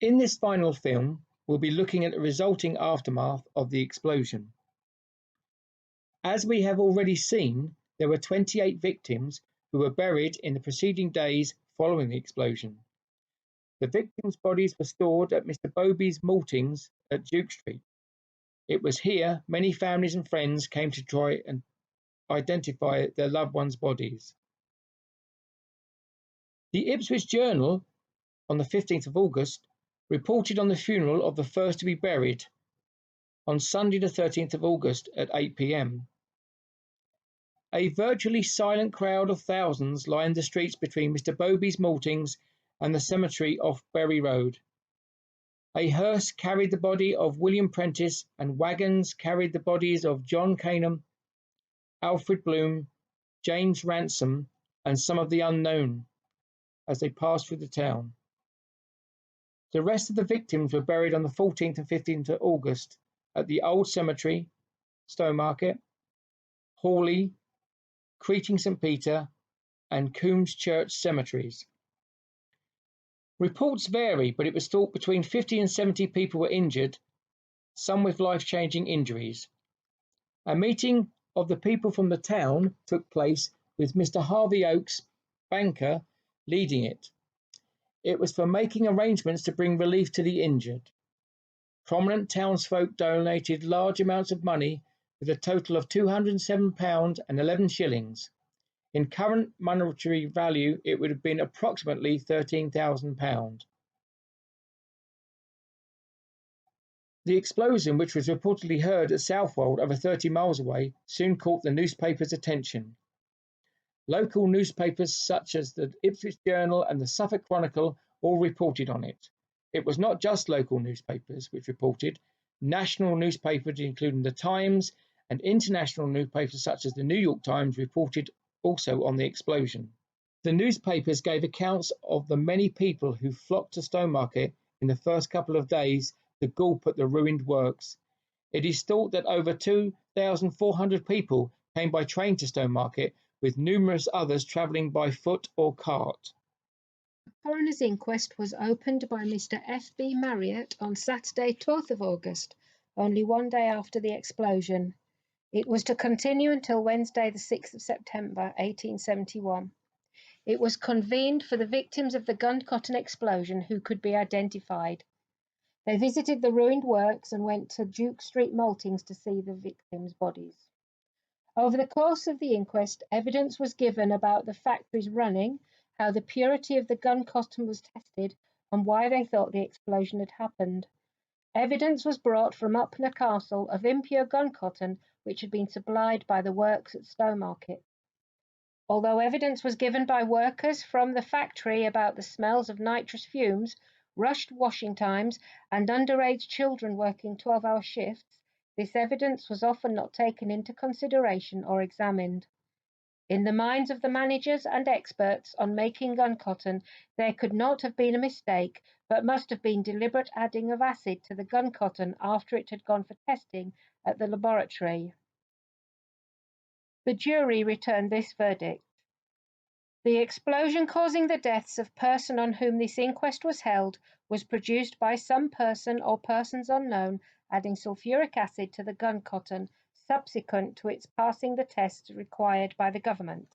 In this final film, we'll be looking at the resulting aftermath of the explosion. As we have already seen, there were 28 victims who were buried in the preceding days following the explosion. The victims' bodies were stored at Mr. Bobby's maltings at Duke Street. It was here many families and friends came to try and identify their loved ones' bodies. The Ipswich Journal, on the 15th of August, reported on the funeral of the first to be buried on Sunday the 13th of August at 8 p.m. A virtually silent crowd of thousands lined the streets between Mr. Bobby's maltings and the cemetery off Bury Road. A hearse carried the body of William Prentice, and wagons carried the bodies of John Canham, Alfred Bloom, James Ransom, and some of the unknown as they passed through the town. The rest of the victims were buried on the 14th and 15th of August at the Old Cemetery, Stowmarket, Hawley, Creating St. Peter, and Coombs Church cemeteries. Reports vary, but it was thought between 50 and 70 people were injured, some with life-changing injuries. A meeting of the people from the town took place with Mr. Harvey Oakes, banker, leading it. It was for making arrangements to bring relief to the injured. Prominent townsfolk donated large amounts of money with a total of £207 and 11 shillings. In current monetary value, it would have been approximately £13,000. The explosion, which was reportedly heard at Southwold over 30 miles away, soon caught the newspapers' attention. Local newspapers such as the Ipswich Journal and the Suffolk Chronicle all reported on it. It was not just local newspapers which reported. National newspapers, including the Times, and international newspapers such as the New York Times, reported also on the explosion. The newspapers gave accounts of the many people who flocked to Stowmarket in the first couple of days to gulp at the ruined works. It is thought that over 2,400 people came by train to Stowmarket, with numerous others travelling by foot or cart. The coroner's inquest was opened by Mr. F.B. Marriott on Saturday, 12th of August, only one day after the explosion. It was to continue until Wednesday, the 6th of September, 1871. It was convened for the victims of the Guncotton Explosion who could be identified. They visited the ruined works and went to Duke Street maltings to see the victims' bodies. Over the course of the inquest, evidence was given about the factories running, how the purity of the Guncotton was tested, and why they thought the explosion had happened. Evidence was brought from Upnor Castle of impure Guncotton, which had been supplied by the works at Stowmarket. Although evidence was given by workers from the factory about the smells of nitrous fumes, rushed washing times, and underage children working 12-hour shifts, this evidence was often not taken into consideration or examined. In the minds of the managers and experts on making Guncotton, there could not have been a mistake, but must have been deliberate adding of acid to the Guncotton after it had gone for testing at the laboratory. The jury returned this verdict: the explosion causing the deaths of person on whom this inquest was held was produced by some person or persons unknown adding sulphuric acid to the Guncotton subsequent to its passing the tests required by the government.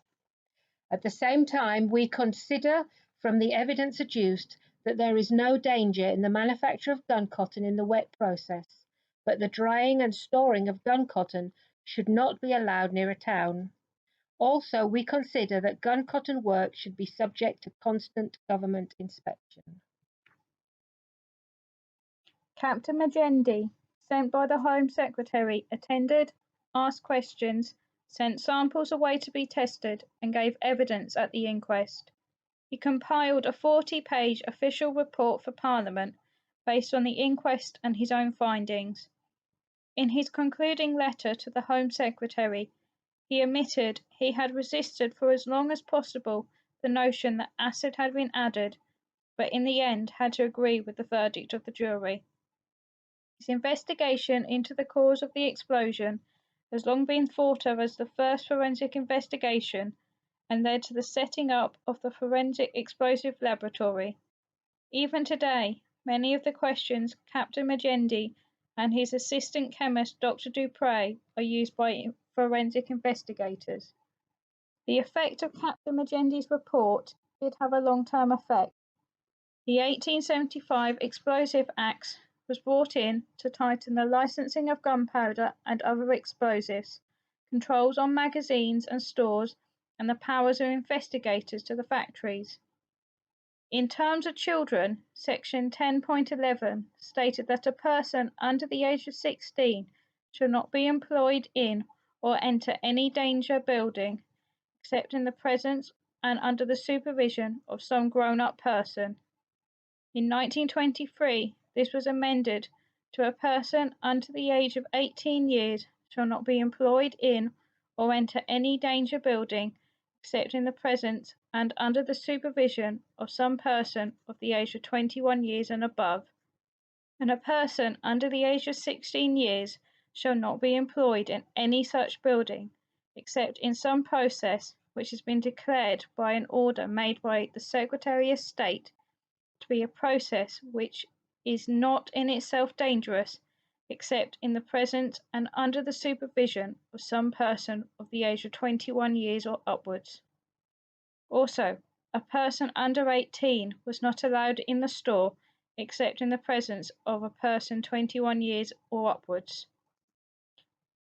At the same time, we consider from the evidence adduced that there is no danger in the manufacture of Guncotton in the wet process, but the drying and storing of Guncotton should not be allowed near a town. Also, we consider that Guncotton work should be subject to constant government inspection. Captain Magendie, sent by the Home Secretary, attended, asked questions, sent samples away to be tested, and gave evidence at the inquest. He compiled a 40-page official report for Parliament based on the inquest and his own findings. In his concluding letter to the Home Secretary, he admitted he had resisted for as long as possible the notion that acid had been added, but in the end had to agree with the verdict of the jury. His investigation into the cause of the explosion has long been thought of as the first forensic investigation and led to the setting up of the Forensic Explosive Laboratory. Even today, Many of the questions Captain Magendie and his assistant chemist Dr. Dupre are used by forensic investigators. The effect of Captain Magendie's report did have a long-term effect. The 1875 Explosive Act was brought in to tighten the licensing of gunpowder and other explosives, controls on magazines and stores, and the powers of investigators to the factories. In terms of children, Section 10.11 stated that a person under the age of 16 shall not be employed in or enter any danger building except in the presence and under the supervision of some grown-up person. In 1923, this was amended to a person under the age of 18 years shall not be employed in or enter any danger building except in the presence and under the supervision of some person of the age of 21 years and above, and a person under the age of 16 years shall not be employed in any such building except in some process which has been declared by an order made by the Secretary of State to be a process which is not in itself dangerous, except in the presence and under the supervision of some person of the age of 21 years or upwards. Also, a person under 18 was not allowed in the store except in the presence of a person 21 years or upwards.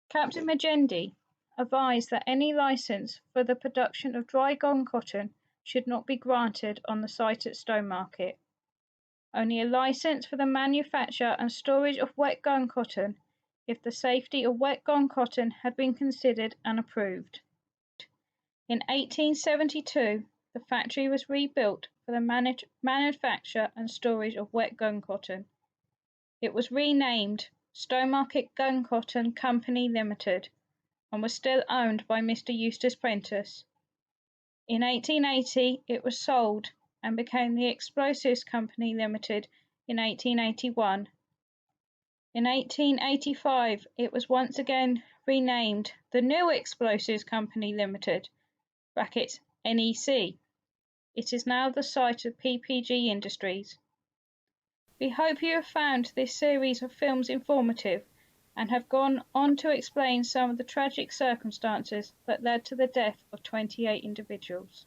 Captain Magendie advised that any license for the production of dry guncotton should not be granted on the site at Stowmarket. Only a license for the manufacture and storage of wet guncotton if the safety of wet guncotton had been considered and approved. In 1872, the factory was rebuilt for the manufacture and storage of wet guncotton. It was renamed Stowmarket Guncotton Company Limited and was still owned by Mr. Eustace Prentice. In 1880, it was sold and became the Explosives Company Limited in 1881. In 1885, it was once again renamed the New Explosives Company Limited (NEC). It is now the site of PPG Industries. We hope you have found this series of films informative and have gone on to explain some of the tragic circumstances that led to the death of 28 individuals.